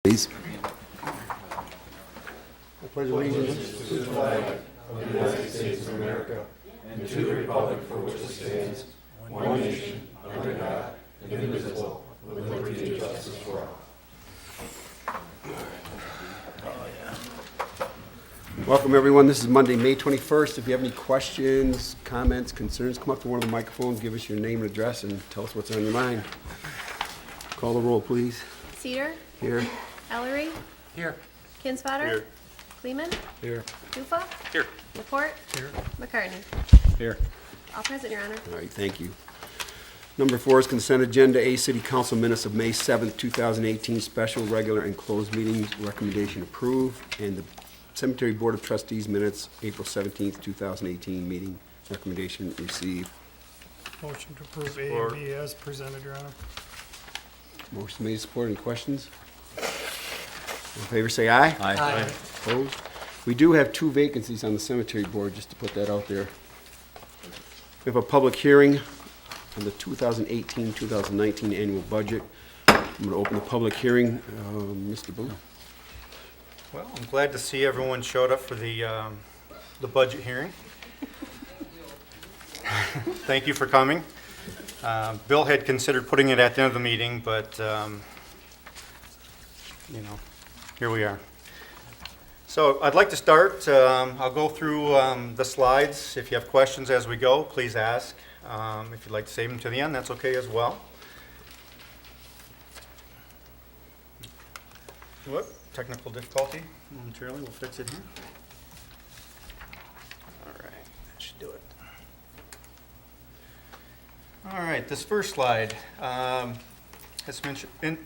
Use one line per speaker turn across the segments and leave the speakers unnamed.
Please.
I pledge allegiance to the flag of the United States of America and to the republic for which it stands, one nation, under God, indivisible, with liberty and justice for all.
Welcome, everyone. This is Monday, May 21st. If you have any questions, comments, concerns, come up to one of the microphones, give us your name and address, and tell us what's on your mind. Call the roll, please.
Cedar,
Here.
Ellery,
Here.
Kinsfater,
Here.
Kleeman,
Here.
Tufa,
Here.
Laporte,
Here.
McCartney.
Here.
All present, Your Honor.
All right, thank you. Number 4 is consent agenda, A, City Council minutes of May 7th, 2018, special, regular, and closed meetings, recommendation approved, and the Cemetery Board of Trustees minutes, April 17th, 2018, meeting, recommendation received.
Motion to approve A and B as presented, Your Honor.
Motion made, support. Any questions? All in favor, say aye.
Aye.
Opposed? We do have 2 vacancies on the cemetery board, just to put that out there. We have a public hearing on the 2018-2019 annual budget. I'm going to open the public hearing. Mr. Boone.
Well, I'm glad to see everyone showed up for the budget hearing. Thank you for coming. Bill had considered putting it at the end of the meeting, but, here we are. So I'd like to start. I'll go through the slides. If you have questions as we go, please ask. If you'd like to save them to the end, that's okay as well. Whoop. Technical difficulty momentarily. We'll fix it here. All right, that should do it. All right, this first slide has some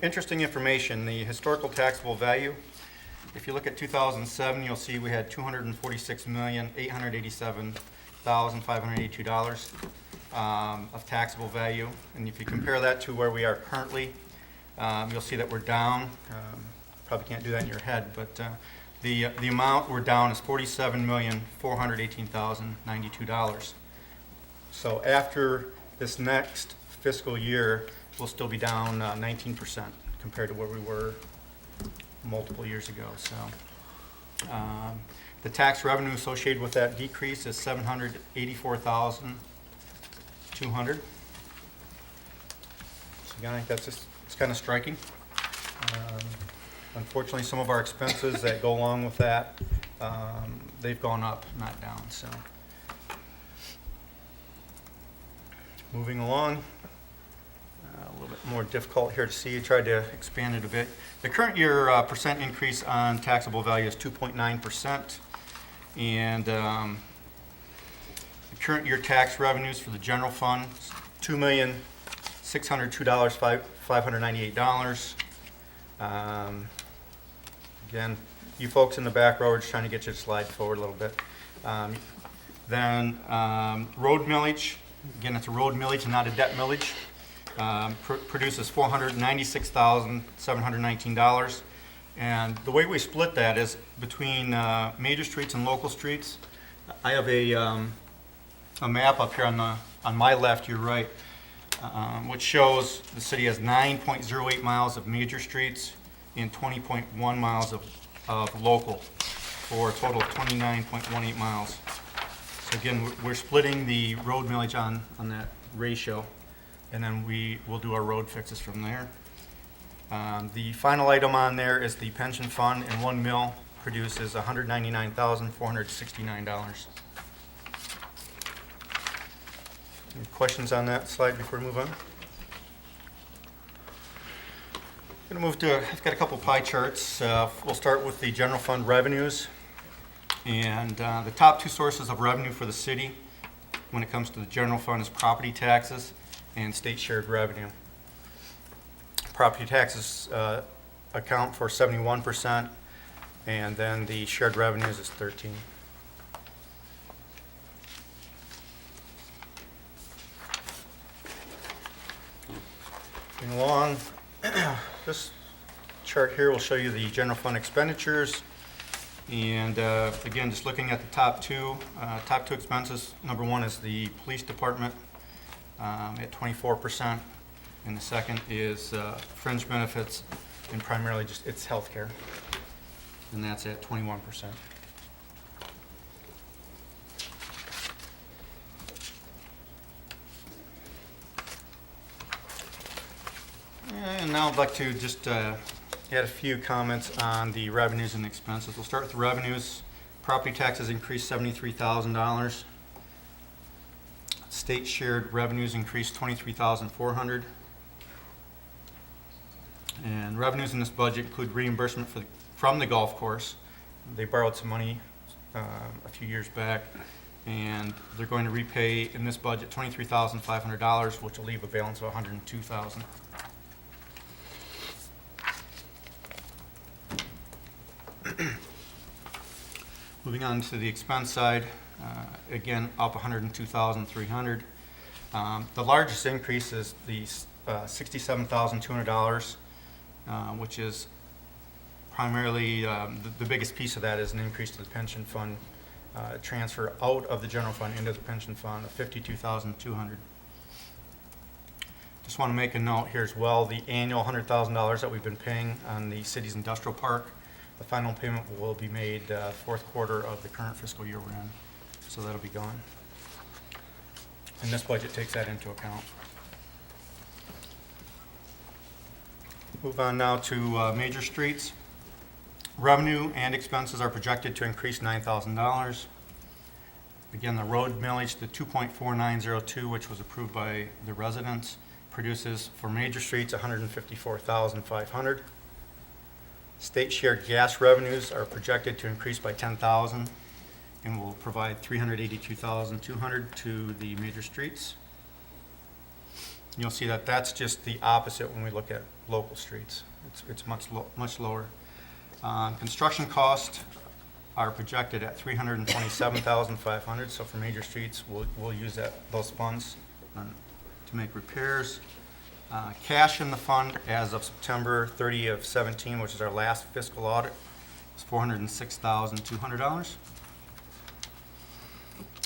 interesting information. The historical taxable value. If you look at 2007, you'll see we had $246,887,582 of taxable value. And if you compare that to where we are currently, you'll see that we're down. Probably can't do that in your head, but the amount we're down is $47,418,092. So after this next fiscal year, we'll still be down 19% compared to where we were multiple years ago. So the tax revenue associated with that decrease is $784,200. So again, I think that's just, it's kind of striking. Unfortunately, some of our expenses that go along with that, they've gone up, not down. So, moving along, a little bit more difficult here to see. I tried to expand it a bit. The current year percent increase on taxable value is 2.9%, and the current year tax revenues for the general fund is $2,602,598. Again, you folks in the back row are just trying to get your slide forward a little bit. Then road millage, again, it's a road millage and not a debt millage, produces $496,719. And the way we split that is between major streets and local streets. I have a map up here on my left, your right, which shows the city has 9.08 miles of major streets and 20.1 miles of local, for a total of 29.18 miles. So again, we're splitting the road millage on that ratio, and then we will do our road fixes from there. The final item on there is the pension fund, and 1 mil produces $199,469. Any questions on that slide before we move on? I'm going to move to, I've got a couple pie charts. We'll start with the general fund revenues. And the top 2 sources of revenue for the city when it comes to the general fund is property taxes and state shared revenue. Property taxes account for 71%, and then the shared revenues is 13%. Moving along, this chart here will show you the general fund expenditures. And again, just looking at the top two expenses, number 1 is the police department at 24%, and the second is fringe benefits and primarily just it's healthcare, and that's at 21%. And now I'd like to just add a few comments on the revenues and expenses. We'll start with the revenues. Property taxes increased $73,000. State shared revenues increased $23,400. And revenues in this budget include reimbursement from the golf course. They borrowed some money a few years back, and they're going to repay in this budget $23,500, which will leave a balance of $102,000. Moving on to the expense side, again up $102,300. The largest increase is the $67,200, which is primarily the biggest piece of that is an increase to the pension fund, transfer out of the general fund into the pension fund of $52,200. Just want to make a note here as well, the annual $100,000 that we've been paying on the city's industrial park, the final payment will be made fourth quarter of the current fiscal year we're in, so that'll be gone. And this budget takes that into account. Move on now to major streets. Revenue and expenses are projected to increase $9,000. Again, the road millage, the 2.4902, which was approved by the residents, produces for major streets $154,500. State shared gas revenues are projected to increase by $10,000 and will provide $382,200 to the major streets. You'll see that that's just the opposite when we look at local streets. It's much lower. Construction costs are projected at $327,500. So for major streets, we'll use those funds to make repairs. Cash in the fund as of September 30 of 17, which is our last fiscal audit, is $406,200.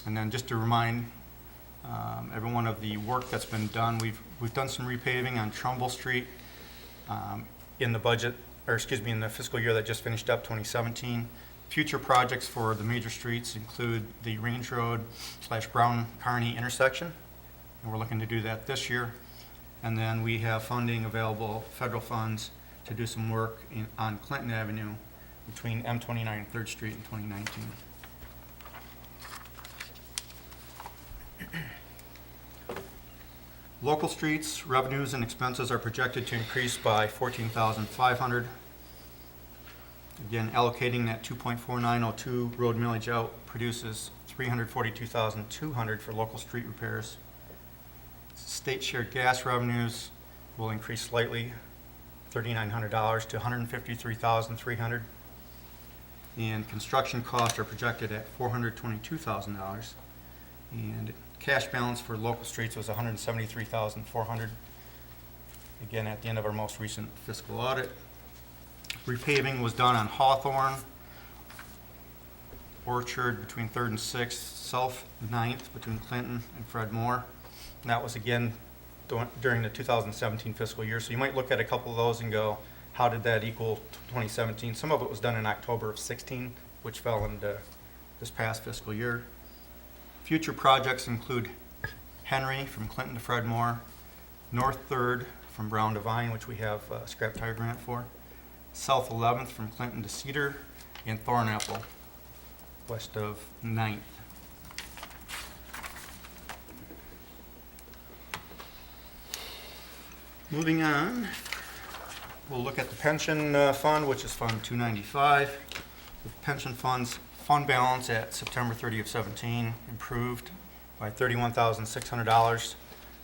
And then just to remind everyone of the work that's been done, we've done some repaving on Trumbull Street in the budget, or excuse me, in the fiscal year that just finished up, 2017. Future projects for the major streets include the Range Road / Brown Kearney intersection, and we're looking to do that this year. And then we have funding available, federal funds, to do some work on Clinton Avenue between M29 and 3rd Street in 2019. Local streets, revenues and expenses are projected to increase by $14,500. Again, allocating that 2.4902 road millage out produces $342,200 for local street repairs. State shared gas revenues will increase slightly, $3,900 to $153,300. And construction costs are projected at $422,000. And cash balance for local streets was $173,400. Again, at the end of our most recent fiscal audit. Repaving was done on Hawthorne, Orchard between 3rd and 6th, South 9th between Clinton and Fred Moore. And that was again during the 2017 fiscal year. So you might look at a couple of those and go, how did that equal 2017? Some of it was done in October of 16, which fell into this past fiscal year. Future projects include Henry from Clinton to Fred Moore, North 3rd from Brown to Vine, which we have a scrap tire grant for, South 11th from Clinton to Cedar, and Thornapple west of 9th. Moving on, we'll look at the pension fund, which is Fund 295. The pension fund's fund balance at September 30 of 17 improved by $31,600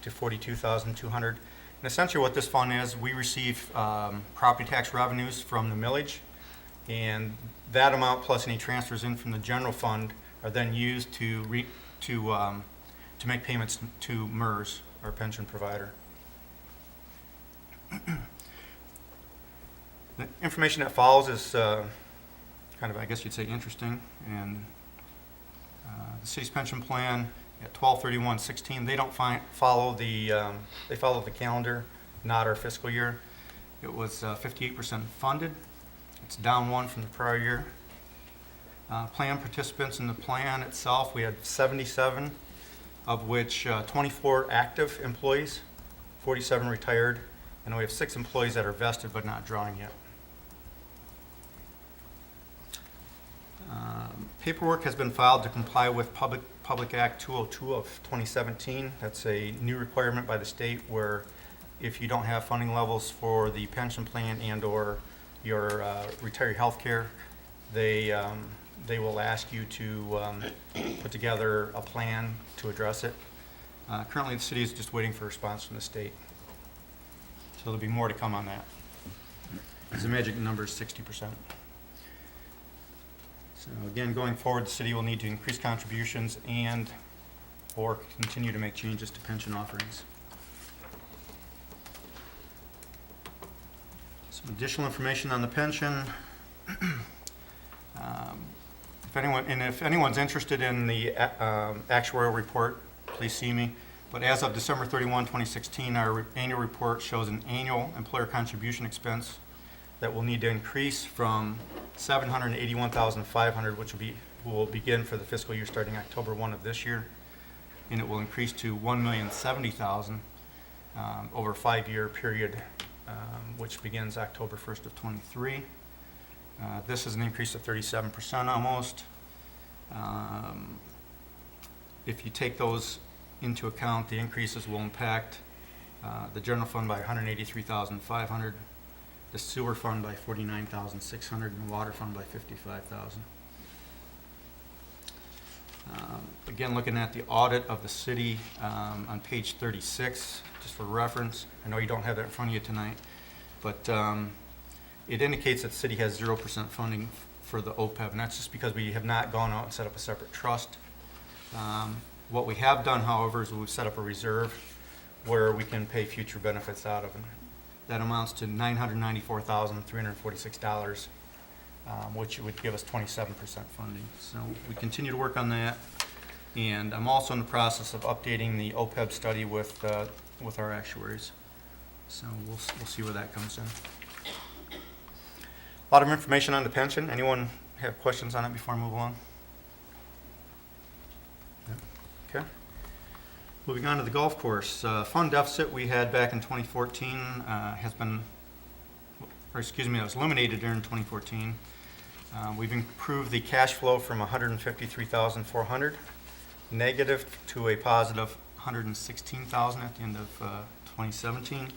to $42,200. And essentially what this fund is, we receive property tax revenues from the millage, and that amount plus any transfers in from the general fund are then used to make payments to MERS, our pension provider. The information that follows is kind of, I guess you'd say, interesting. And the city's pension plan at 12/31/16, they don't follow the they follow the calendar, not our fiscal year. It was 58% funded. It's down 1 from the prior year. Plan participants in the plan itself, we had 77, of which 24 active employees, 47 retired, and we have 6 employees that are vested but not drawing yet. Paperwork has been filed to comply with Public Act 202 of 2017. That's a new requirement by the state where if you don't have funding levels for the pension plan and/or your retiree health care, they will ask you to put together a plan to address it. Currently, the city is just waiting for a response from the state. So there'll be more to come on that. The magic number is 60%. So again, going forward, the city will need to increase contributions and/or continue to make changes to pension offerings. Some additional information on the pension. If anyone's interested in the actuarial report, please see me. But as of December 31, 2016, our annual report shows an annual employer contribution expense that will need to increase from $781,500, which will begin for the fiscal year starting October 1 of this year, and it will increase to $1,070,000 over a 5-year period, which begins October 1st of 23. This is an increase of 37% almost. If you take those into account, the increases will impact the general fund by $183,500, the sewer fund by $49,600, and the water fund by $55,000. Again, looking at the audit of the city on page 36, just for reference. I know you don't have that in front of you tonight, but it indicates that the city has 0% funding for the OPEB, and that's just because we have not gone out and set up a separate trust. What we have done, however, is we've set up a reserve where we can pay future benefits out of it. That amounts to $994,346, which would give us 27% funding. So we continue to work on that, and I'm also in the process of updating the OPEB study with our actuaries. So we'll see where that comes in. A lot of information on the pension. Anyone have questions on it before I move along? Yeah. Okay. Moving on to the golf course. Fund deficit we had back in 2014 it was eliminated during 2014. We've improved the cash flow from $153,400 negative to a positive $116,000 at the end of 2017.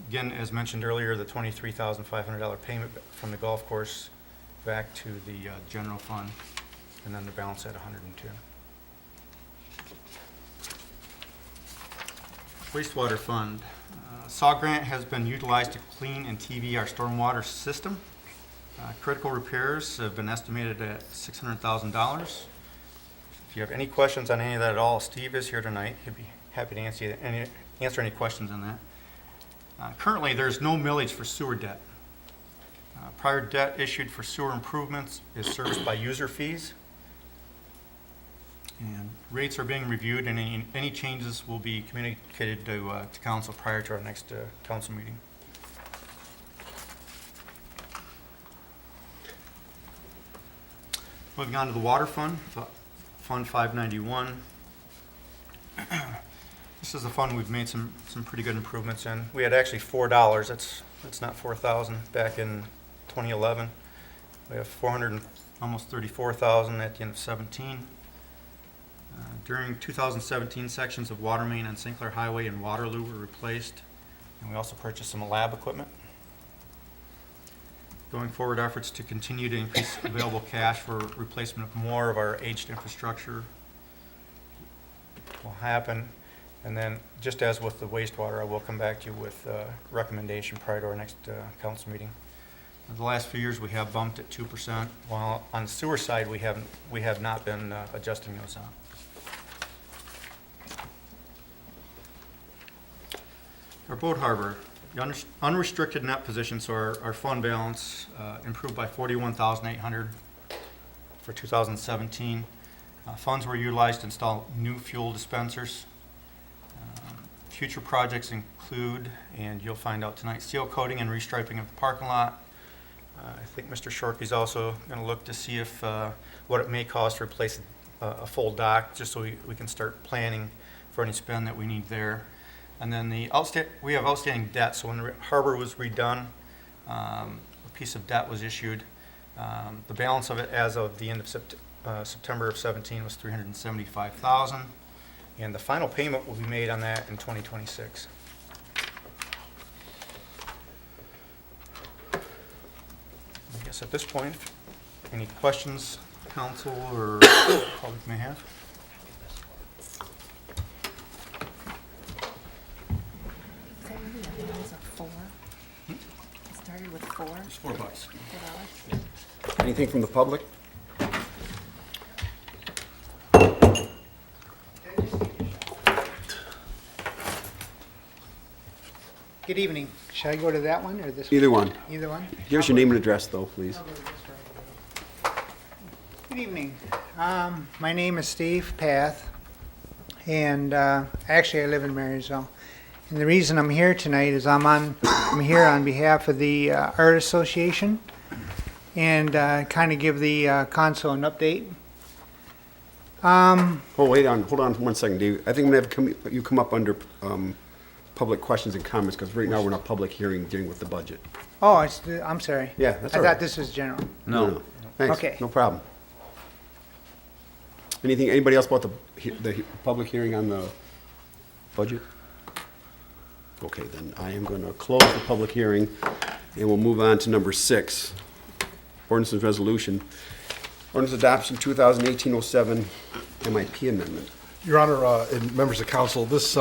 Again, as mentioned earlier, the $23,500 payment from the golf course back to the general fund, and then the balance at $102,000. Wastewater fund. SAW grant has been utilized to clean and TV our stormwater system. Critical repairs have been estimated at $600,000. If you have any questions on any of that at all, Steve is here tonight. He'd be happy to answer any questions on that. Currently, there's no millage for sewer debt. Prior debt issued for sewer improvements is serviced by user fees. And rates are being reviewed, and any changes will be communicated to council prior to our next council meeting. Moving on to the water fund, Fund 591. This is a fund we've made some pretty good improvements in. We had actually $4. That's not $4,000 back in 2011. We have almost $34,000 at the end of 17. During 2017, sections of water main on St. Clair Highway and Waterloo were replaced, and we also purchased some lab equipment. Going forward, efforts to continue to increase available cash for replacement of more of our aged infrastructure will happen. And then, just as with the wastewater, I will come back to you with a recommendation prior to our next council meeting. The last few years, we have bumped at 2%, while on the sewer side, we have not been adjusting those out. Our boat harbor, the unrestricted net position, so our fund balance improved by $41,800 for 2017. Funds were utilized to install new fuel dispensers. Future projects include, and you'll find out tonight, seal coating and restriping of the parking lot. I think Mr. Shorkey's also going to look to see if, what it may cost to replace a full dock, just so we can start planning for any spend that we need there. And then we have outstanding debt, so when the harbor was redone, a piece of debt was issued. The balance of it as of the end of September of 17 was $375,000, and the final payment will be made on that in 2026. I guess at this point, any questions council or public may have?
Is that really a balance of 4? It started with 4?
It's $4.
$4.
Anything from the public?
Good evening. Should I go to that one or this one?
Either one.
Either one?
Give us your name and address, though, please.
Good evening. My name is Steve Path, and actually I live in Marysville. And the reason I'm here tonight is I'm here on behalf of the Art Association and kind of give the council an update.
Oh, hold on 1 second, Dave. I think I'm gonna have you come up under public questions and comments, because right now we're in a public hearing dealing with the budget.
Oh, I'm sorry.
Yeah, that's
I
all right.
thought this was general.
No. Thanks.
Okay.
No problem. Anybody else about the public hearing on the budget? Okay, then I am going to close the public hearing, and we'll move on to number 6, ordinance and resolution. Ordinance adoption 2018-07 MIP amendment.
Your Honor, and members of council, this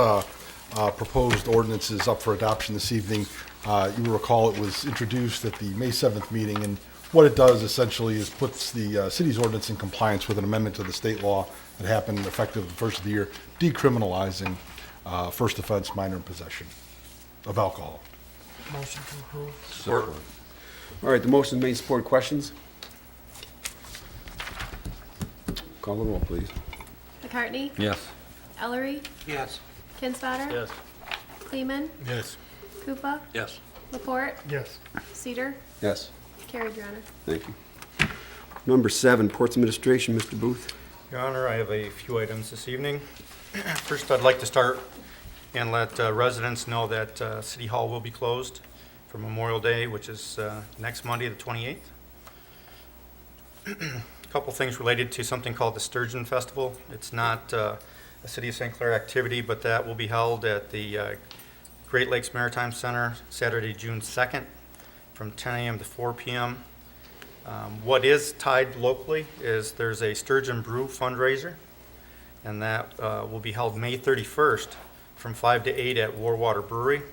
proposed ordinance is up for adoption this evening. You will recall it was introduced at the May 7th meeting, and what it does essentially is puts the city's ordinance in compliance with an amendment to the state law that happened effective the first of the year, decriminalizing first offense minor in possession of alcohol.
Motion to approve.
Support. All right, the motion is made, support. Questions? Call the roll, please.
McCartney?
Yes.
Ellery?
Yes.
Kinsfater?
Yes.
Kleeman?
Yes.
Koopa?
Yes.
Laporte?
Yes.
Cedar?
Yes.
Carried, Your Honor.
Thank you. Number 7, Ports Administration, Mr. Booth.
Your Honor, I have a few items this evening. First, I'd like to start and let residents know that City Hall will be closed for Memorial Day, which is next Monday, the 28th. A couple things related to something called the Sturgeon Festival. It's not a City of St. Clair activity, but that will be held at the Great Lakes Maritime Center Saturday, June 2nd from 10 a.m. to 4 p.m. What is tied locally is there's a Sturgeon Brew fundraiser, and that will be held May 31st from 5 to 8 at Warwater Brewery.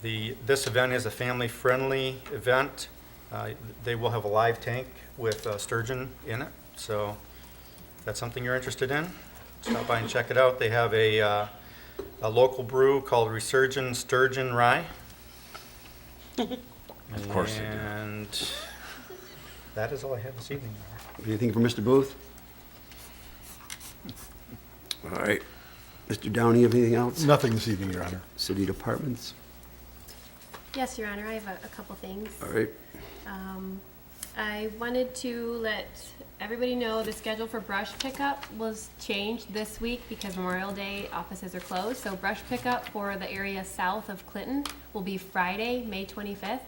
This event is a family-friendly event. They will have a live tank with sturgeon in it, so if that's something you're interested in, stop by and check it out. They have a local brew called Resurgent Sturgeon Rye.
Of course they do.
And that is all I have this evening.
Anything for Mr. Booth? All right. Mr. Downey, have anything else?
Nothing this evening, Your Honor.
City departments?
Yes, Your Honor, I have a couple things.
All right.
I wanted to let everybody know the schedule for brush pickup was changed this week because Memorial Day offices are closed. So brush pickup for the area south of Clinton will be Friday, May 25th,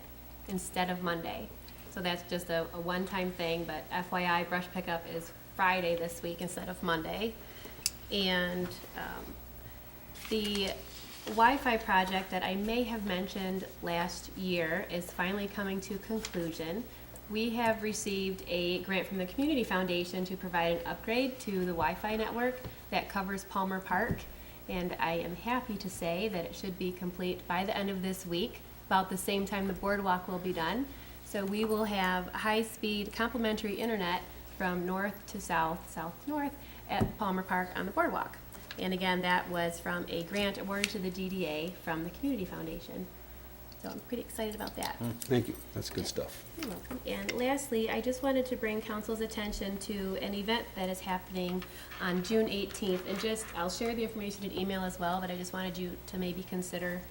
instead of Monday. So that's just a one-time thing, but FYI, brush pickup is Friday this week instead of Monday. And the Wi-Fi project that I may have mentioned last year is finally coming to conclusion. We have received a grant from the Community Foundation to provide an upgrade to the Wi-Fi network that covers Palmer Park. And I am happy to say that it should be complete by the end of this week, about the same time the boardwalk will be done. So we will have high-speed complimentary internet from north to south, south to north at Palmer Park on the boardwalk. And again, that was from a grant awarded to the DDA from the Community Foundation. So I'm pretty excited about that.
Thank you, that's good stuff.
You're welcome. And lastly, I just wanted to bring council's attention to an event that is happening on June 18th. And just, I'll share the information in email as well, but I just wanted you to maybe consider,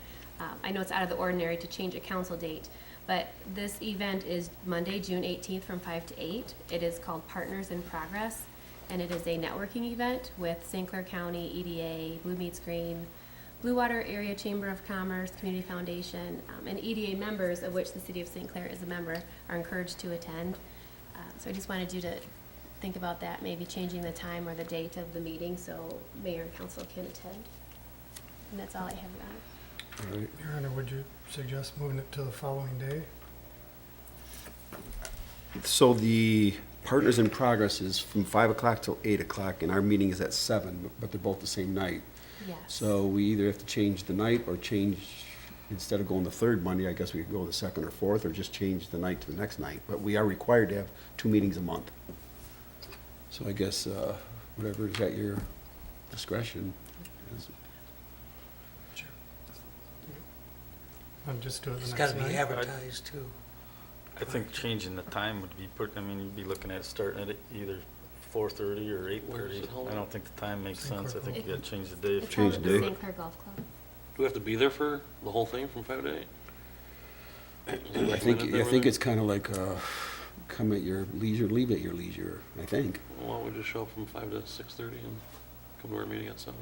I know it's out of the ordinary to change a council date, but this event is Monday, June 18th from 5 to 8. It is called Partners in Progress, and it is a networking event with St. Clair County, EDA, Blue Meets Green, Blue Water Area Chamber of Commerce, Community Foundation, and EDA members, of which the City of St. Clair is a member, are encouraged to attend. So I just wanted you to think about that, maybe changing the time or the date of the meeting so mayor and council can attend. And that's all I have, Your Honor.
All right.
Your Honor, would you suggest moving it to the following day?
So the Partners in Progress is from 5 o'clock till 8 o'clock, and our meeting is at 7, but they're both the same night.
Yes.
So we either have to change the night or change, instead of going the third Monday, I guess we could go the second or fourth, or just change the night to the next night. But we are required to have 2 meetings a month. So I guess, whatever is at your discretion.
I'll just do it the
It's
next
gotta be
night.
advertised too.
I think changing the time would be I mean, you'd be looking at starting at either 4:30 or 8:30. I don't think the time makes sense. I think you gotta change the day.
It's
Change
held
the
at the
date.
St. Clair Golf Club.
Do we have to be there for the whole thing from 5 to 8?
I think it's kind of like, come at your leisure, leave at your leisure, I think.
Why don't we just show up from 5 to 6:30 and come to our meeting at 7?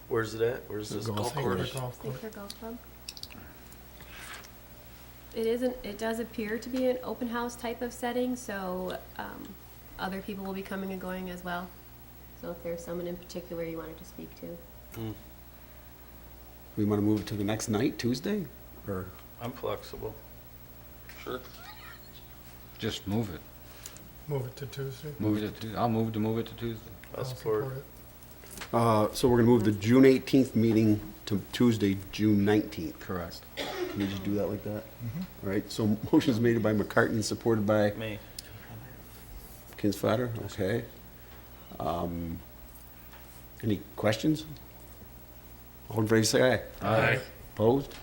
Where's it at? Where's
The
this
golf
golf
St. Clair
course?
Golf
St.
Club.
Clair Golf Club. It does appear to be an open house type of setting, so other people will be coming and going as well. So if there's someone in particular you wanted to speak to.
We want to move it to the next night, Tuesday? Or,
I'm flexible.
Sure.
Just move it.
Move it to Tuesday.
Move it to, I'll move it to Tuesday.
I'll support it.
so we're going to move the June 18th meeting to Tuesday, June 19th.
Correct.
Can you just do that like that? All right, so motion's made by McCartney, supported by
Me.
Kinsfater, okay. Any questions? All in favor, say aye.
Aye.
Opposed?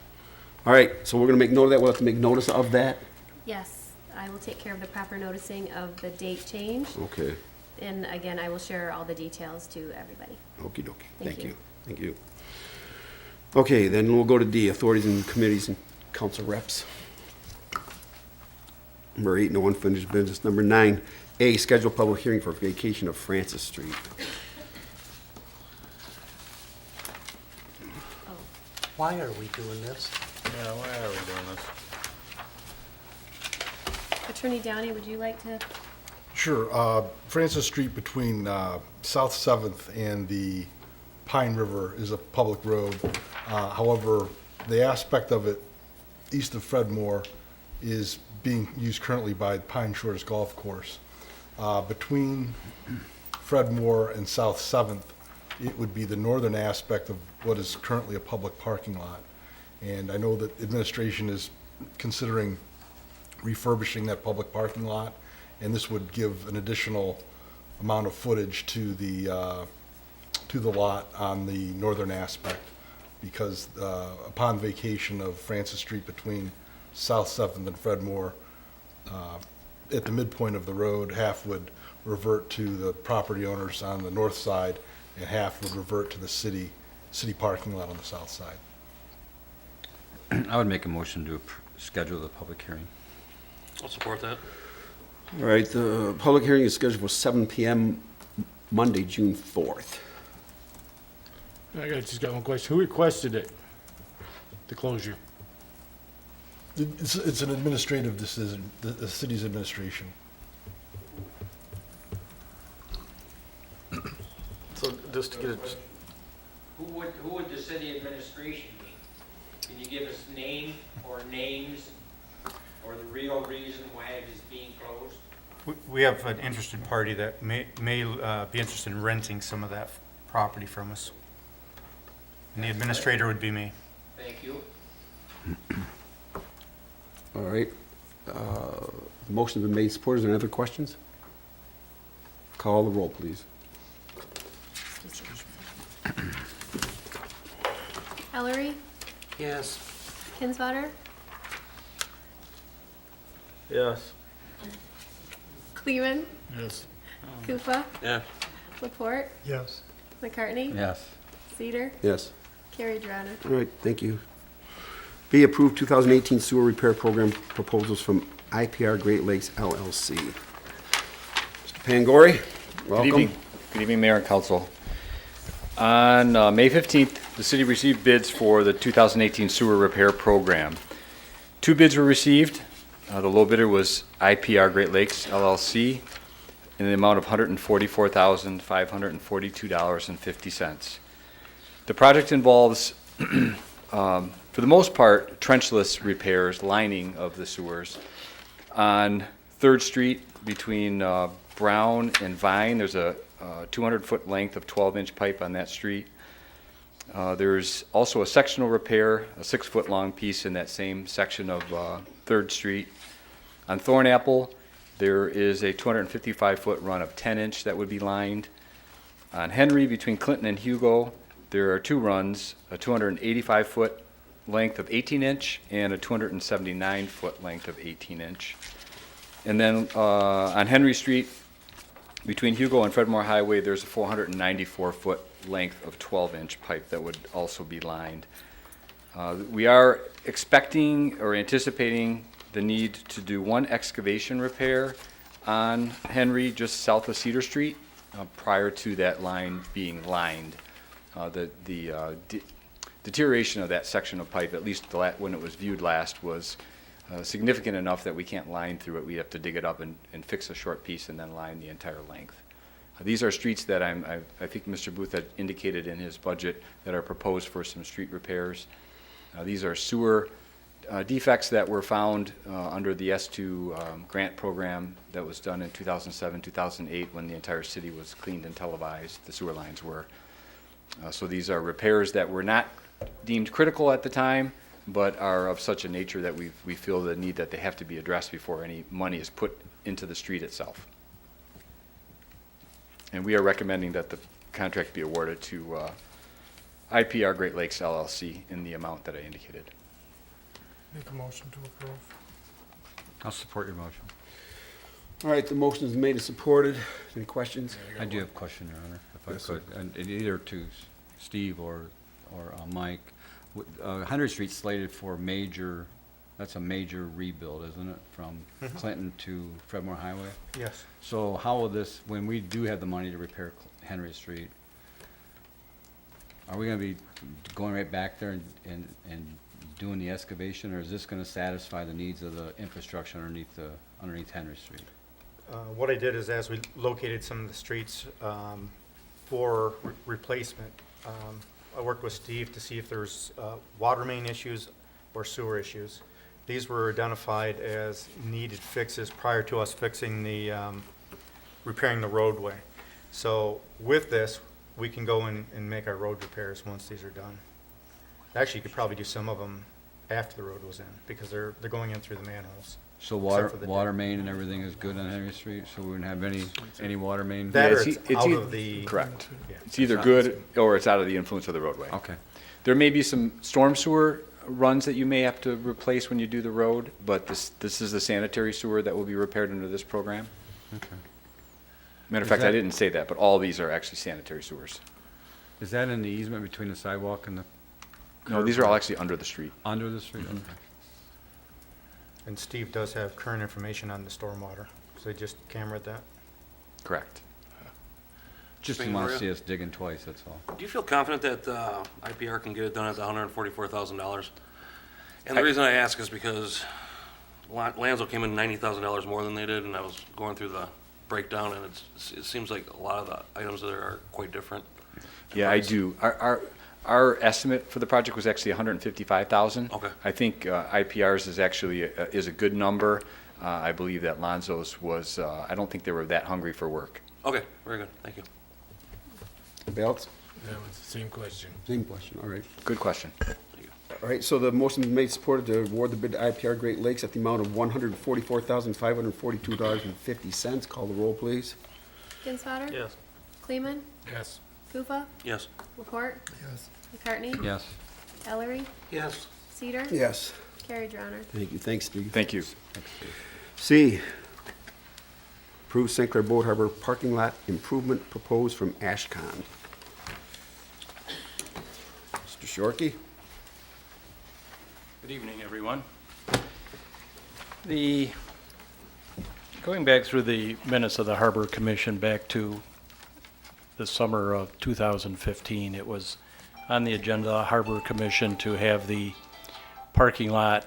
All right, so we're gonna make note of that, we'll have to make notice of that.
Yes, I will take care of the proper noticing of the date change.
Okay,
And again, I will share all the details to everybody.
okey dokey,
Thank
thank
you.
you, thank you. Okay, then we'll go to D, authorities and committees and council reps. Number 8, no unfinished business. Number 9, A, schedule public hearing for vacation of Francis Street.
Oh,
Why are we doing this?
Yeah, why are we doing this?
Attorney Downey, would you like to?
Sure. Francis Street between South 7th and the Pine River is a public road. However, the aspect of it east of Fredmore is being used currently by Pine Shores Golf Course. Between Fredmore and South 7th, it would be the northern aspect of what is currently a public parking lot. And I know that administration is considering refurbishing that public parking lot, and this would give an additional amount of footage to the lot on the northern aspect, because upon vacation of Francis Street between South 7th and Fredmore, at the midpoint of the road, half would revert to the property owners on the north side, and half would revert to the city parking lot on the south side.
I would make a motion to schedule the public hearing.
I'll support that.
All right, the public hearing is scheduled for 7 PM Monday, June 4th.
Just got one question. Who requested it, the closure?
It's an administrative decision, the city's administration.
So just to get it,
Who would the city administration be? Can you give us name or names or the real reason why it is being closed?
We have an interested party that may be interested in renting some of that property from us. And the administrator would be me.
Thank you.
All right, the motion's been made, supported. Is there any other questions? Call the roll, please.
Ellery,
Yes.
Kinswater,
Yes.
Kleeman,
Yes.
Kufa,
Yeah.
Laporte,
Yes.
McCartney,
Yes.
Cedar,
Yes.
carried your honor.
All right, thank you. B, approve 2018 sewer repair program proposals from IPR Great Lakes LLC. Mr. Pangori, welcome.
Good evening. Good evening, Mayor and Council. On May 15th, the city received bids for the 2018 sewer repair program. 2 bids were received. The low bidder was IPR Great Lakes LLC in the amount of $144,542.50. The project involves, for the most part, trenchless repairs, lining of the sewers. On 3rd Street between Brown and Vine, there's a 200-foot length of 12-inch pipe on that street. There's also a sectional repair, a 6-foot long piece in that same section of 3rd Street. On Thornapple, there is a 255-foot run of 10-inch that would be lined. On Henry, between Clinton and Hugo, there are 2 runs, a 285-foot length of 18-inch and a 279-foot length of 18-inch. And then on Henry Street, between Hugo and Fredmore Highway, there's a 494-foot length of 12-inch pipe that would also be lined. We are expecting or anticipating the need to do 1 excavation repair on Henry just south of Cedar Street prior to that line being lined. The deterioration of that section of pipe, at least when it was viewed last, was significant enough that we can't line through it. We have to dig it up and fix a short piece and then line the entire length. These are streets that I think Mr. Booth had indicated in his budget that are proposed for some street repairs. These are sewer defects that were found under the S2 grant program that was done in 2007, 2008 when the entire city was cleaned and televised, the sewer lines were. So these are repairs that were not deemed critical at the time, but are of such a nature that we feel the need that they have to be addressed before any money is put into the street itself. And we are recommending that the contract be awarded to IPR Great Lakes LLC in the amount that I indicated.
Make a motion to approve.
I'll support your motion.
All right, the motion is made and supported. Any questions?
I do have a question, Your Honor, if I
Yes, sir.
could, and either to Steve or Mike. Henry Street's slated for that's a major rebuild, isn't it, from Clinton to Fredmore Highway?
Yes.
So how will this, when we do have the money to repair Henry Street, are we gonna be going right back there and doing the excavation, or is this gonna satisfy the needs of the infrastructure underneath Henry Street?
What I did is, as we located some of the streets for replacement, I worked with Steve to see if there's water main issues or sewer issues. These were identified as needed fixes prior to us fixing the, repairing the roadway. So with this, we can go in and make our road repairs once these are done. Actually, you could probably do some of them after the road was in, because they're going in through the manholes.
So
Except for the
water main and everything is good on Henry Street, so we wouldn't have any water main?
That or
it's
it's
e- it's
out
e-
of the.
Correct.
Yeah.
It's either good or it's out of the influence of the roadway.
Okay.
There may be some storm sewer runs that you may have to replace when you do the road, but this is the sanitary sewer that will be repaired under this program.
Okay.
Matter of
Is
fact, I
that-
didn't say that, but all these are actually sanitary sewers.
Is that in the easement between the sidewalk and the?
No, these are all actually under the street.
Under the street? Okay.
And Steve does have current information on the stormwater, so they just cameraed that.
Correct.
Just
Mr.
didn't want to
Maria?
see us digging twice, that's all.
Do you feel confident that IPR can get it done at the $144,000? And the reason I ask is because Lanzo came in $90,000 more than they did, and I was going through the breakdown, and it seems like a lot of the items there are quite different.
Yeah, I do. Our estimate for the project was actually $155,000.
Okay.
I think IPR's is actually is a good number. I believe that Lonzo's was, I don't think they were that hungry for work.
Okay, very good, thank you.
Anybody else?
That was the same question.
Same question, all right.
Good question.
All right, so the motion is made and supported to award the bid to IPR Great Lakes at the amount of $144,542.50. Call the roll, please.
Kinswater?
Yes.
Kleeman,
Yes.
Kufa,
Yes.
Laporte,
Yes.
McCartney,
Yes.
Ellery?
Yes.
Cedar?
Yes.
Carried, Your Honor.
Thank you. Thanks, Steve.
Thank you.
C, approve St. Clair Boat Harbor parking lot improvement proposed from Ashcon. Mr. Shorkey?
Good evening, everyone. Going back through the minutes of the Harbor Commission back to the summer of 2015, it was on the agenda of the Harbor Commission to have the parking lot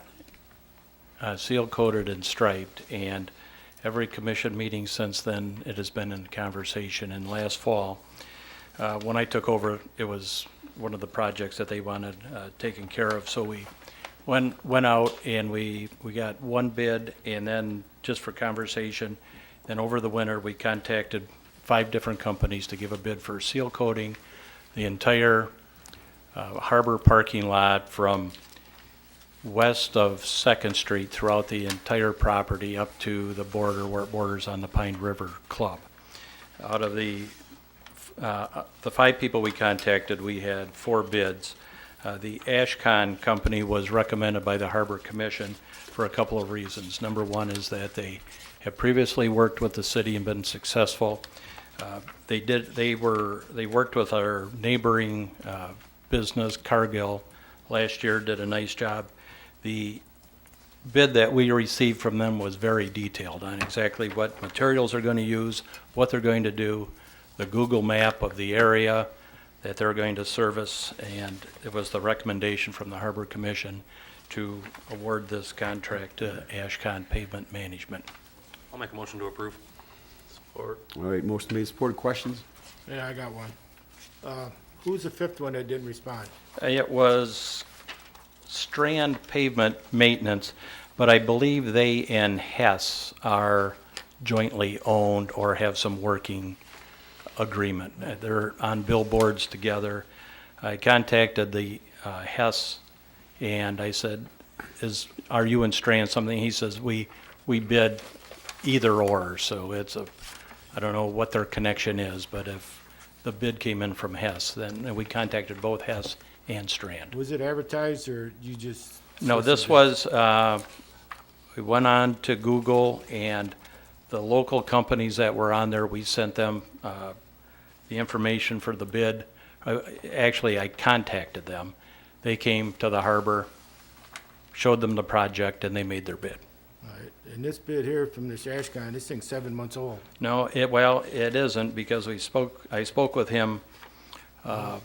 seal coated and striped, and every commission meeting since then, it has been in conversation. And last fall, when I took over, it was one of the projects that they wanted taken care of, so we went out and we got one bid, and then just for conversation, then over the winter, we contacted 5 different companies to give a bid for seal coating the entire harbor parking lot from west of 2nd Street throughout the entire property up to the border where it borders on the Pine River Club. Out of the 5 people we contacted, we had 4 bids. The Ashcon company was recommended by the Harbor Commission for a couple of reasons. Number one is that they have previously worked with the city and been successful. They worked with our neighboring business, Cargill, last year, did a nice job. The bid that we received from them was very detailed on exactly what materials they're going to use, what they're going to do, the Google map of the area that they're going to service, and it was the recommendation from the Harbor Commission to award this contract to Ashcon Pavement Management.
I'll make a motion to approve.
Support.
All right, motion made, supported. Questions?
Yeah, I got one. Who's the 5th one that didn't respond?
It was Strand Pavement Maintenance, but I believe they and Hess are jointly owned or have some working agreement. They're on billboards together. I contacted the Hess and I said, are you and Strand something? He says, we bid either or, so I don't know what their connection is, but if the bid came in from Hess, then we contacted both Hess and Strand.
Was it advertised or you just?
No, this was, we went on to Google, and the local companies that were on there, we sent them the information for the bid. Actually, I contacted them. They came to the harbor, showed them the project, and they made their bid.
All right. And this bid here from this Ashcon, this thing's 7 months old.
No, it isn't, because I spoke with him a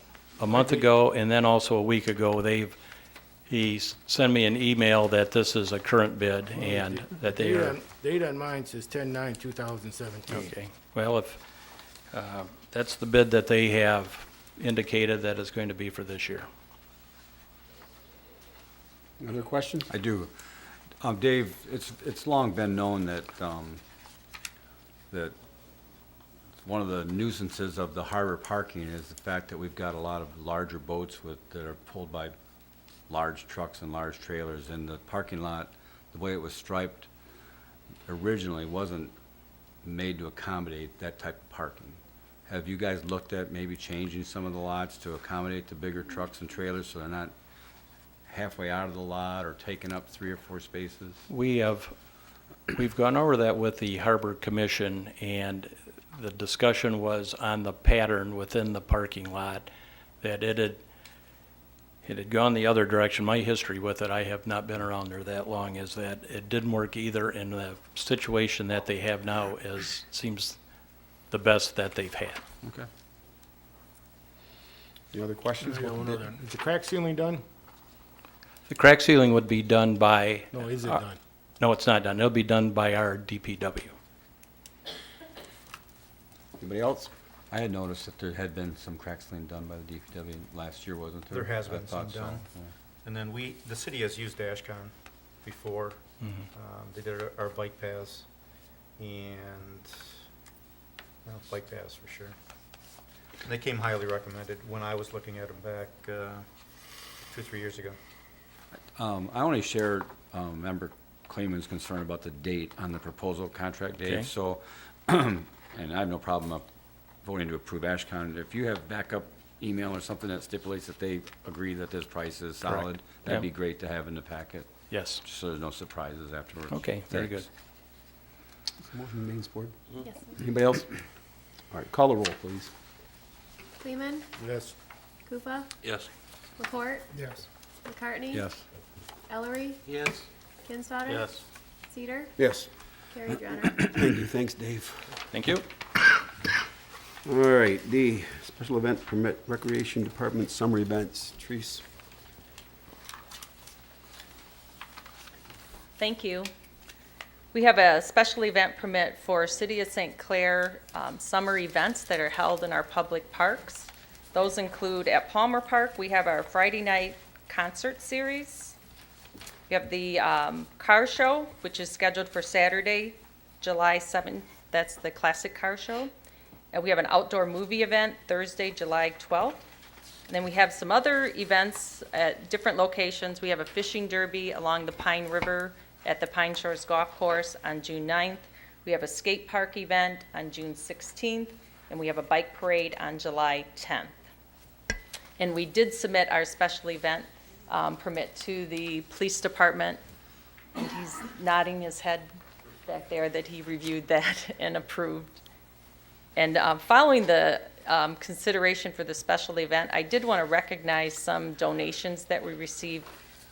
month ago, and then also a week ago. He sent me an email that this is a current bid and that they are.
Date on mine says 10/9/2017.
Okay, well, if, that's the bid that they have indicated that it's going to be for this year.
Other questions?
I do. Dave, it's long been known that that one of the nuisances of the harbor parking is the fact that we've got a lot of larger boats that are pulled by large trucks and large trailers, and the parking lot, the way it was striped originally, wasn't made to accommodate that type of parking. Have you guys looked at maybe changing some of the lots to accommodate the bigger trucks and trailers so they're not halfway out of the lot or taking up 3 or 4 spaces?
We've gone over that with the Harbor Commission, and the discussion was on the pattern within the parking lot, that it had gone the other direction. My history with it, I have not been around there that long, is that it didn't work either, and the situation that they have now seems the best that they've had.
Okay. Any other questions?
I got one other. Is the crack sealing done?
The crack sealing would be done by...
No, is it done?
No, it's not done. It'll be done by our DPW.
Anybody else?
I had noticed that there had been some crack sealing done by the DPW last year, wasn't there?
There has
I
been some
thought so,
done.
yeah.
And then the city has used Ashcon before. They did our bike paths and, well, bike paths for sure. And they came highly recommended when I was looking at them back 2 or 3 years ago.
I only shared Member Kleeman's concern about the date on the proposal contract date.
Okay.
So, and I have no problem voting to approve Ashcon. If you have backup email or something that stipulates that they agree that this price is solid,
Correct.
that'd
Yeah.
be great to have in the packet,
Yes.
just so there's no surprises afterwards.
Okay, very good.
Thanks.
Motion remains support.
Yes.
Anybody else? All right, call the roll, please.
Kleeman,
Yes.
Koopa,
Yes.
Laporte,
Yes.
McCartney.
Yes.
Ellery,
Yes.
Kinsfather.
Yes.
Cedar,
Yes.
Carried, Your Honor.
Thank you, thanks, Dave.
Thank you.
All right, D, special event permit, Recreation Department summer events. Treese.
Thank you. We have a special event permit for City of St. Clair summer events that are held in our public parks. Those include at Palmer Park, we have our Friday night concert series. We have the car show, which is scheduled for Saturday, July 7th. That's the classic car show. And we have an outdoor movie event Thursday, July 12th. And then we have some other events at different locations. We have a fishing derby along the Pine River at the Pine Shores Golf Course on June 9th. We have a skate park event on June 16th, and we have a bike parade on July 10th. And we did submit our special event permit to the police department, and he's nodding his head back there that he reviewed that and approved. And following the consideration for the special event, I did want to recognize some donations that we received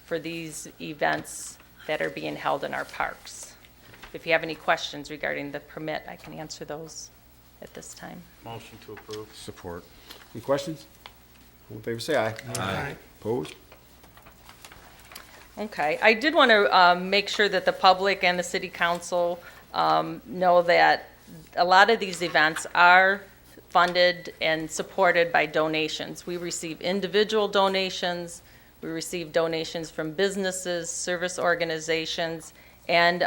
for these events that are being held in our parks. If you have any questions regarding the permit, I can answer those at this time.
Motion to approve.
Support.
Any questions? All in favor, say aye.
Aye.
Opposed?
Okay, I did want to make sure that the public and the city council know that a lot of these events are funded and supported by donations. We receive individual donations, we receive donations from businesses, service organizations, and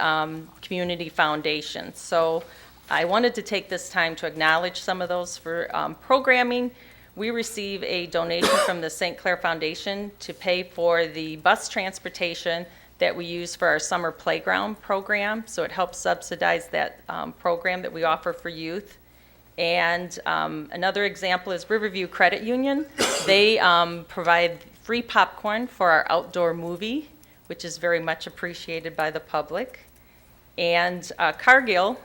community foundations. So I wanted to take this time to acknowledge some of those for programming. We receive a donation from the St. Clair Foundation to pay for the bus transportation that we use for our summer playground program. So it helps subsidize that program that we offer for youth. And another example is Riverview Credit Union. They provide free popcorn for our outdoor movie, which is very much appreciated by the public. And Cargill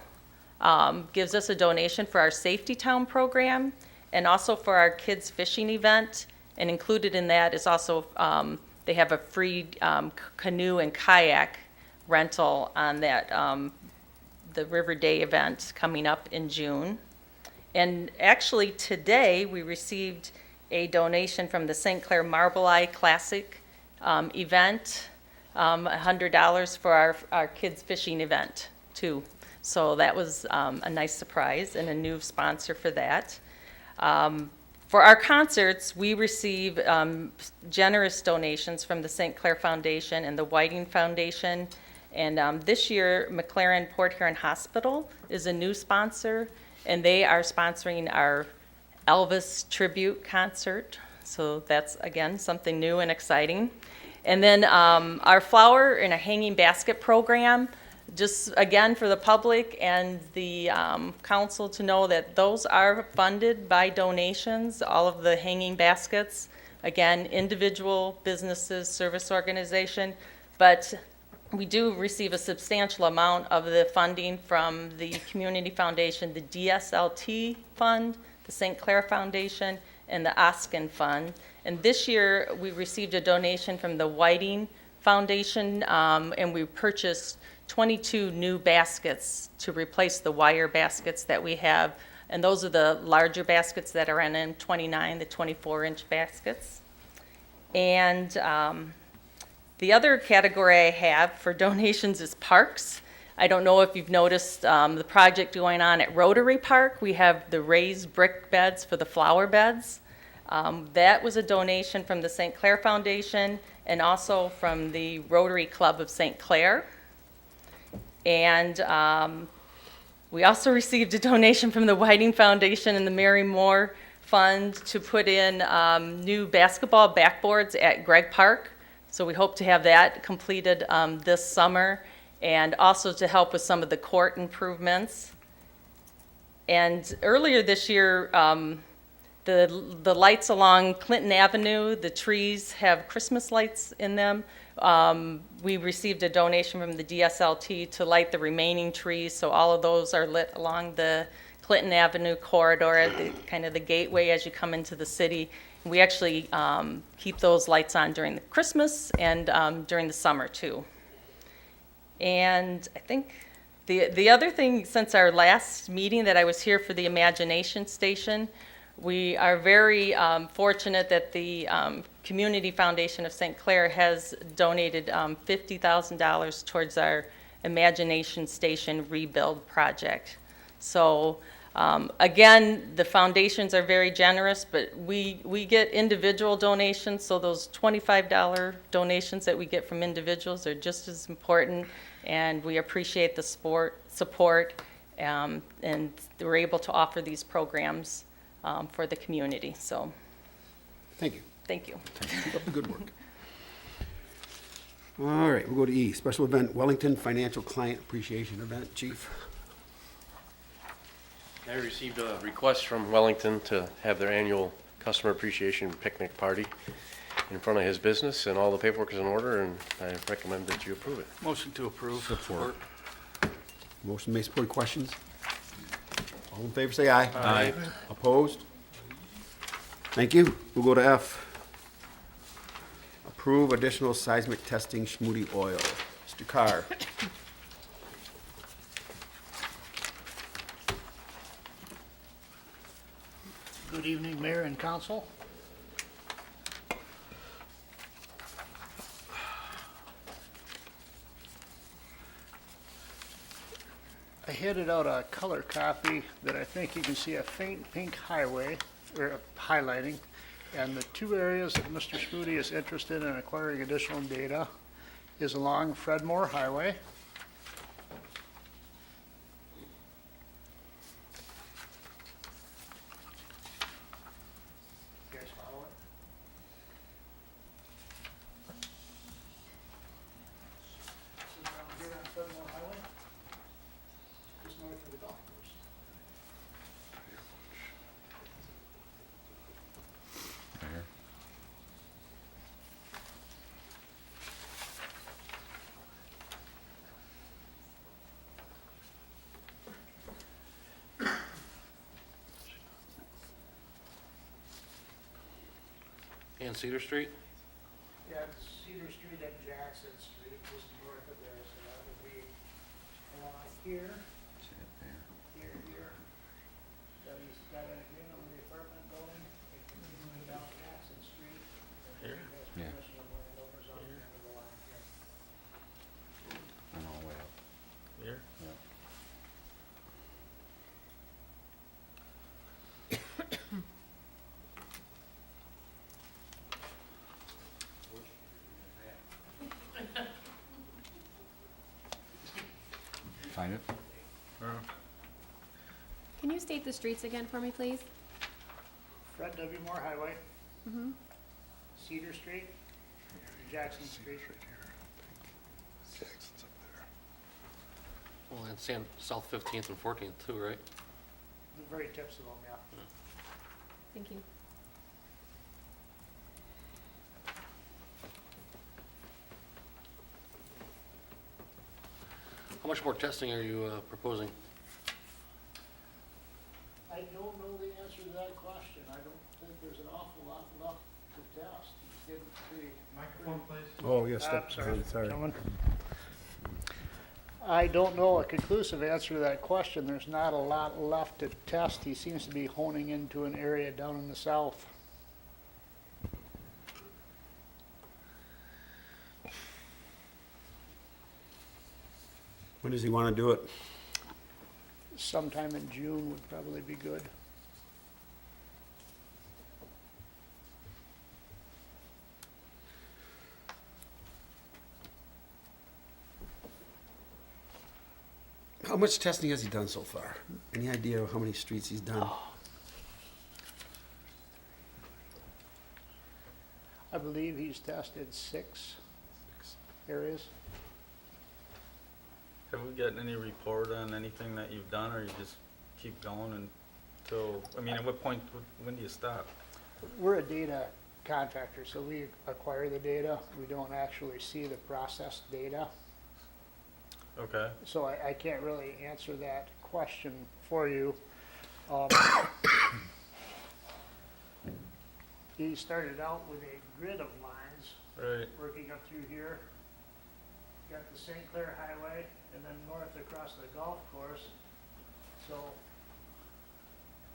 gives us a donation for our Safety Town program and also for our kids fishing event. And included in that is also, they have a free canoe and kayak rental on that, the River Day event coming up in June. And actually today we received a donation from the St. Clair Marble Eye Classic event, $100 for our kids fishing event too. So that was a nice surprise and a new sponsor for that. For our concerts, we receive generous donations from the St. Clair Foundation and the Whiting Foundation. And this year, McLaren Port Huron Hospital is a new sponsor, and they are sponsoring our Elvis tribute concert. So that's, again, something new and exciting. And then our flower and a hanging basket program, just again for the public and the council to know that those are funded by donations, all of the hanging baskets. Again, individual businesses, service organization, but we do receive a substantial amount of the funding from the Community Foundation, the DSLT Fund, the St. Clair Foundation, and the Oskin Fund. And this year, we received a donation from the Whiting Foundation, and we purchased 22 new baskets to replace the wire baskets that we have. And those are the larger baskets that are in M29, the 24-inch baskets. And the other category I have for donations is parks. I don't know if you've noticed the project going on at Rotary Park. We have the raised brick beds for the flower beds. That was a donation from the St. Clair Foundation and also from the Rotary Club of St. Clair. And we also received a donation from the Whiting Foundation and the Mary Moore Fund to put in new basketball backboards at Gregg Park. So we hope to have that completed this summer, and also to help with some of the court improvements. And earlier this year, The lights along Clinton Avenue, the trees have Christmas lights in them. We received a donation from the DSLT to light the remaining trees, so all of those are lit along the Clinton Avenue corridor at the kind of the gateway as you come into the city. We actually keep those lights on during the Christmas and during the summer too. And I think the other thing, since our last meeting that I was here for the Imagination Station, we are very fortunate that the Community Foundation of St. Clair has donated $50,000 towards our Imagination Station rebuild project. So again, the foundations are very generous, but we get individual donations, so those $25 donations that we get from individuals are just as important, and we appreciate the support, and we're able to offer these programs for the community. So,
Thank you.
thank you.
Keep up the good work. All right, we'll go to E, special event, Wellington Financial Client Appreciation Event. Chief?
I received a request from Wellington to have their annual customer appreciation picnic party in front of his business, and all the paperwork is in order, and I recommend that you approve it.
Motion to approve.
Support.
Motion made, support. Questions? All in favor, say aye.
Aye.
Opposed? Thank you. We'll go to F. Approve additional seismic testing Schmoody Oil. Mr. Carr?
Good evening, Mayor and Council. I handed out a color copy that I think you can see a faint pink highway, or highlighting, and the two areas that Mr. Schmoody is interested in acquiring additional data is along Fredmore Highway. You guys follow it? This is down here on Fredmore Highway, just north of the golf course.
And Cedar Street?
Yeah, it's Cedar Street and Jackson Street, just north of there, so that would be along here, here. Then he's got an agreement with the apartment building, and continuing down Jackson Street. And he has
Yeah.
permission of landowners on the end of the line here.
And all the way up.
Here?
Yeah. Find it?
Can you state the streets again for me, please?
Fred W. Moore Highway. Cedar Street, Jackson Street.
Jackson's up there.
Well, and South 15th and 14th too, right?
The very tips of them, yeah.
Thank you.
How much more testing are you proposing?
I don't know the answer to that question. I don't think there's an awful lot left to test. He didn't see. Microphone, please.
Oh, yes, sorry.
Gentlemen. I don't know a conclusive answer to that question. There's not a lot left to test. He seems to be honing into an area down in the south.
When does he want to do it?
Sometime in June would probably be good.
How much testing has he done so far? Any idea of how many streets he's done?
I believe he's tested 6 areas.
Have we gotten any report on anything that you've done, or you just keep going and So, I mean, at what point, when do you stop?
We're a data contractor, so we acquire the data. We don't actually see the processed data.
Okay.
So I can't really answer that question for you. He started out with a grid of lines,
Right.
working up through here. Got the St. Clair Highway, and then north across the golf course. So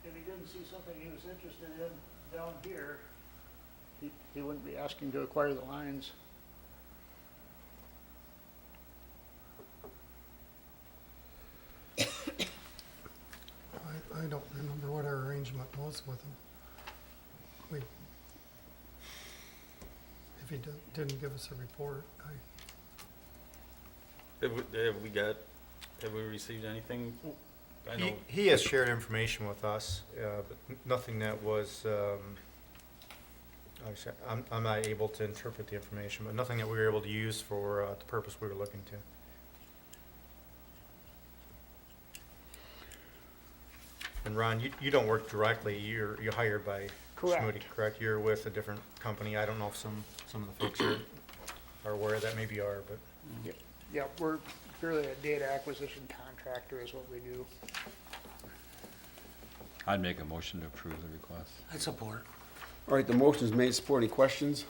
if he didn't see something he was interested in down here, he wouldn't be asking to acquire the lines.
I don't remember what our arrangement was with him. If he didn't give us a report,
Have we received anything? I know. He has shared information with us, but nothing that was, I'm not able to interpret the information, but nothing that we were able to use for the purpose we were looking to. And Ron, you don't work directly, you're hired by
Correct.
Schmoody, correct? You're with a different company. I don't know if some of the folks are aware of that, maybe are, but.
Yeah, we're purely a data acquisition contractor is what we do.
I'd make a motion to approve the request.
I support.
All right, the motion is made. Support. Any questions?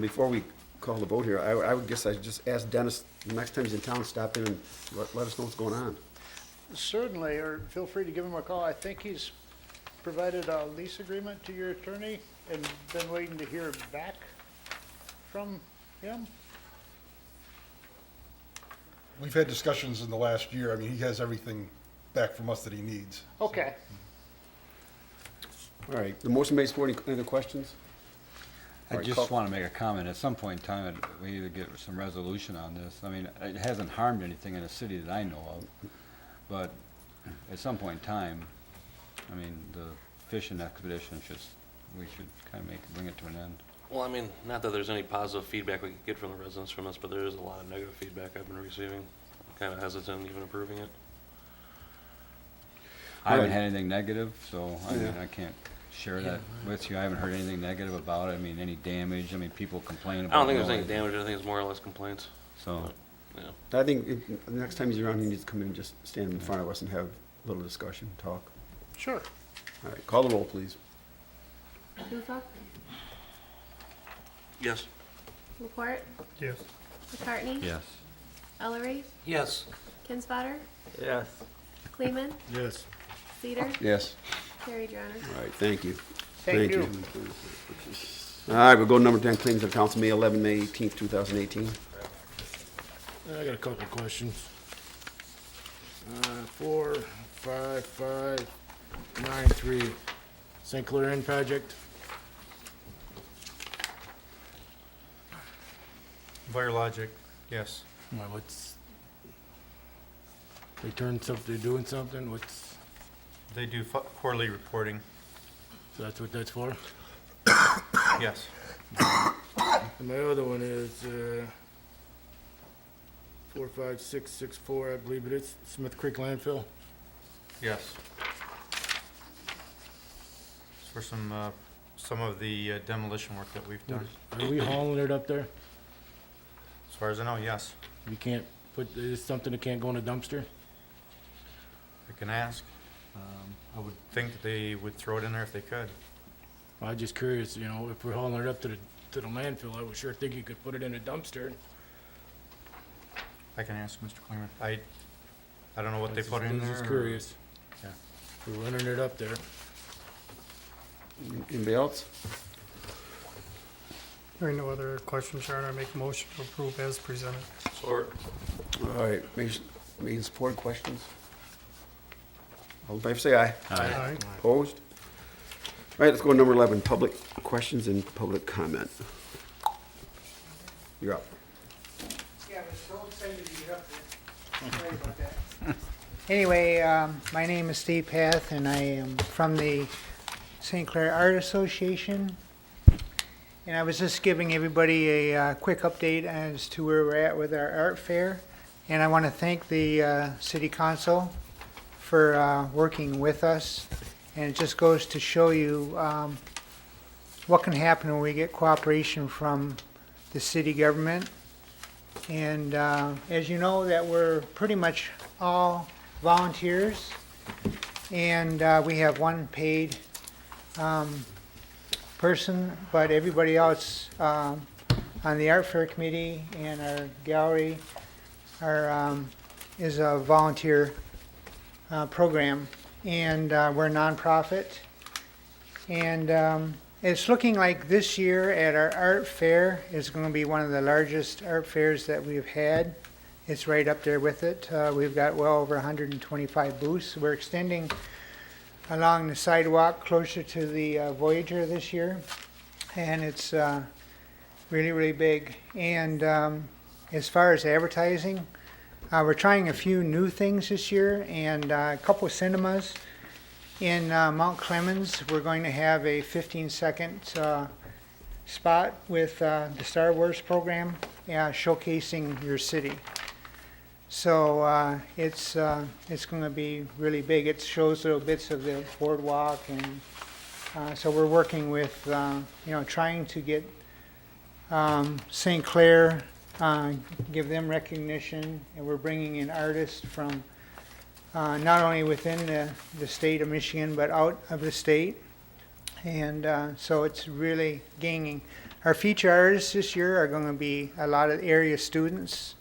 Before we call the vote here, I would guess I'd just ask Dennis, the next time he's in town, stop in and let us know what's going on.
Certainly, or feel free to give him a call. I think he's provided a lease agreement to your attorney and been waiting to hear back from him.
We've had discussions in the last year. I mean, he has everything back from us that he needs.
Okay.
All right, the motion made. Support. Any other questions?
I
All right,
just
call-
want to make a comment. At some point in time, we either get some resolution on this. I mean, it hasn't harmed anything in the city that I know of, but at some point in time, I mean, the fishing expedition we should kind of bring it to an end.
Well, I mean, not that there's any positive feedback we can get from the residents from this, but there is a lot of negative feedback I've been receiving. I'm kind of hesitant even approving it.
I haven't
Right.
had anything negative, so I mean,
Yeah.
I can't share that with you. I haven't heard anything negative about it. I mean, any damage. I mean, people complain about
I don't think there's
noise.
any damage. I think it's more or less complaints.
So,
Yeah.
I think the next time he's around, he needs to come in and just stand in front of us and have a little discussion, talk.
Sure.
All right, call the roll, please.
Lufa,
Yes.
Laporte,
yes.
McCartney,
yes.
Ellery,
Yes.
Kinsfater,
Yes.
Kleeman,
Yes.
Cedar,
Yes.
carried, Your Honor.
All right, thank you.
Thank you.
All right, we'll go to number 10, claims of council, May 11, May 18th, 2018.
I got a couple of questions. 45593 St. Clair Inn project.
Logic, yes.
Well, they turned something, they're doing something,
They do quarterly reporting,
so that's what that's for?
yes.
And my other one is, 45664, I believe it is, Smith Creek landfill.
Yes. It's for some of the demolition work that we've done.
Are we hauling it up there?
As far as I know, yes.
We can't is something that can't go in a dumpster?
I can ask. I would think that they would throw it in there if they could.
I'm just curious, if we're hauling it up to the landfill, I would sure think you could put it in a dumpster.
I can ask Mr. Kleeman. I don't know what they put in there.
I'm just
or-
curious.
Yeah.
We're running it up there.
Anybody else?
Hearing no other questions, Your Honor, I make a motion to approve as presented.
All right, made and support. Questions? All in favor, say aye.
Aye.
Opposed? All right, let's go to number 11, public questions and public comment. You're up.
Yeah, I was so excited to get up there. Sorry about that.
Anyway, my name is Steve Path, and I am from the St. Clair Art Association. And I was just giving everybody a quick update as to where we're at with our art fair. And I want to thank the city council for working with us. And it just goes to show you what can happen when we get cooperation from the city government. And as you know, that we're pretty much all volunteers, and we have one paid person, but everybody else on the art fair committee and our gallery is a volunteer program, and we're a nonprofit. And it's looking like this year at our art fair is going to be one of the largest art fairs that we've had. It's right up there with it. We've got well over 125 booths. We're extending along the sidewalk closer to the Voyager this year, and it's really, really big. And as far as advertising, we're trying a few new things this year, and a couple of cinemas. In Mount Clemens, we're going to have a 15-second spot with the Star Wars program showcasing your city. So it's going to be really big. It shows little bits of the boardwalk, and so we're working with trying to get St. Clair, give them recognition, and we're bringing in artists from not only within the state of Michigan, but out of the state. And so it's really gaining. Our feature artists this year are going to be a lot of area students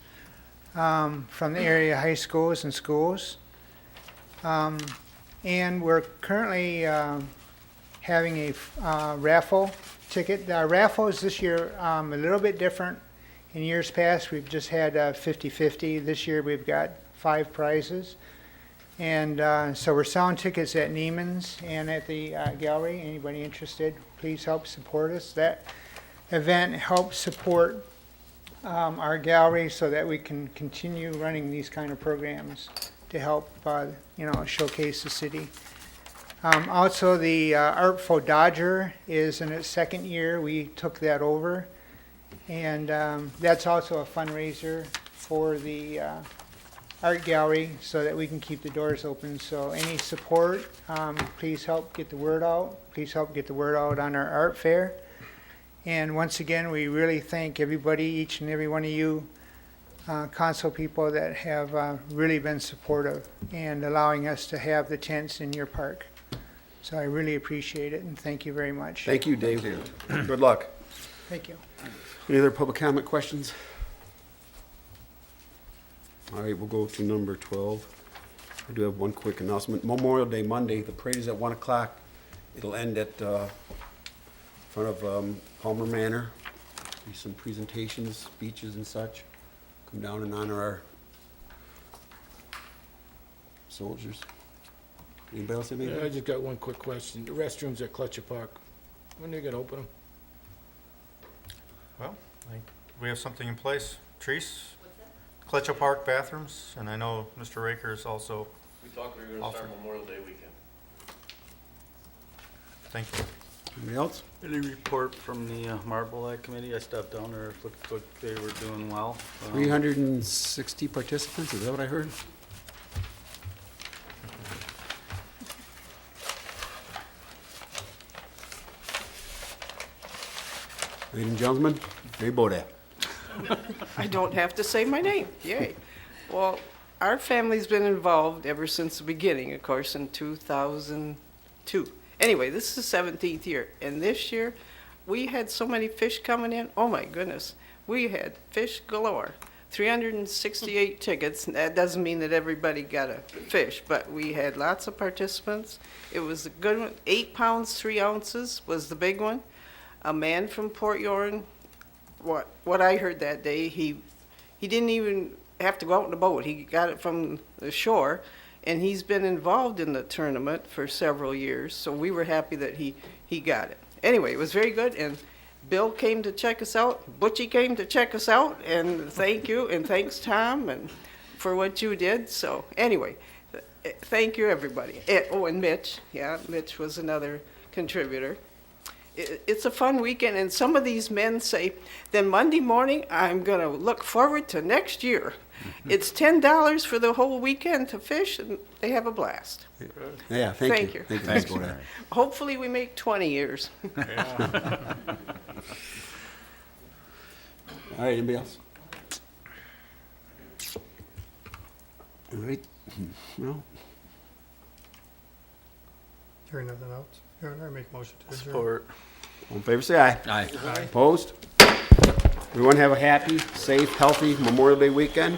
from the area high schools and schools. And we're currently having a raffle ticket. Our raffles this year a little bit different. In years past, we've just had 50-50. This year, we've got 5 prizes. And so we're selling tickets at Neiman's and at the gallery. Anybody interested, please help support us. That event helps support our gallery so that we can continue running these kind of programs to help showcase the city. Also, the Artful Dodger is in its 2nd year. We took that over. And that's also a fundraiser for the art gallery so that we can keep the doors open. So any support, please help get the word out. Please help get the word out on our art fair. And once again, we really thank everybody, each and every one of you council people that have really been supportive and allowing us to have the tents in your park. So I really appreciate it, and thank you very much.
Thank you, Dave. Good luck.
Thank you.
Any other public comment questions? All right, we'll go to number 12. I do have one quick announcement. Memorial Day Monday, the parade is at 1 o'clock. It'll end at front of Palmer Manor. Be some presentations, speeches and such. Come down and honor our soldiers. Anybody else have anything?
Yeah, I just got one quick question. The restrooms at Clutcher Park, when are they gonna open them?
Well, I think we have something in place. Treese? Clutcher Park bathrooms, and I know Mr. Raker is also.
We thought we were going to start Memorial Day weekend.
Thank you.
Anybody else?
Any report from the Marblehead Committee? I stepped down there, it looked like they were doing well.
360 participants, is that what I heard? Ladies and gentlemen, Ray Bodett.
I don't have to say my name. Yay. Well, our family's been involved ever since the beginning, of course, in 2002. Anyway, this is the 17th year. And this year, we had so many fish coming in. Oh, my goodness. We had fish galore. 368 tickets. That doesn't mean that everybody got a fish, but we had lots of participants. It was a good one. 8 pounds, 3 ounces was the big one. A man from Port Huron, what I heard that day, he didn't even have to go out in the boat. He got it from the shore, and he's been involved in the tournament for several years, so we were happy that he got it. Anyway, it was very good, and Bill came to check us out. Butchie came to check us out, and thank you, and thanks, Tom, and for what you did. So anyway, thank you, everybody. Oh, and Mitch. Yeah, Mitch was another contributor. it's a fun weekend, and some of these men say, then Monday morning, I'm gonna look forward to next year. It's $10 for the whole weekend to fish, and they have a blast.
Yeah, thank
Thank
you.
you.
Thank you, Ms. Bodak.
Hopefully, we make 20 years.
All right, anybody else? All right, well,
Hearing nothing else, Hearing, I make a motion to adjourn.
Support.
all in favor, say aye.
Aye.
Opposed? Everyone have a happy, safe, healthy Memorial Day weekend.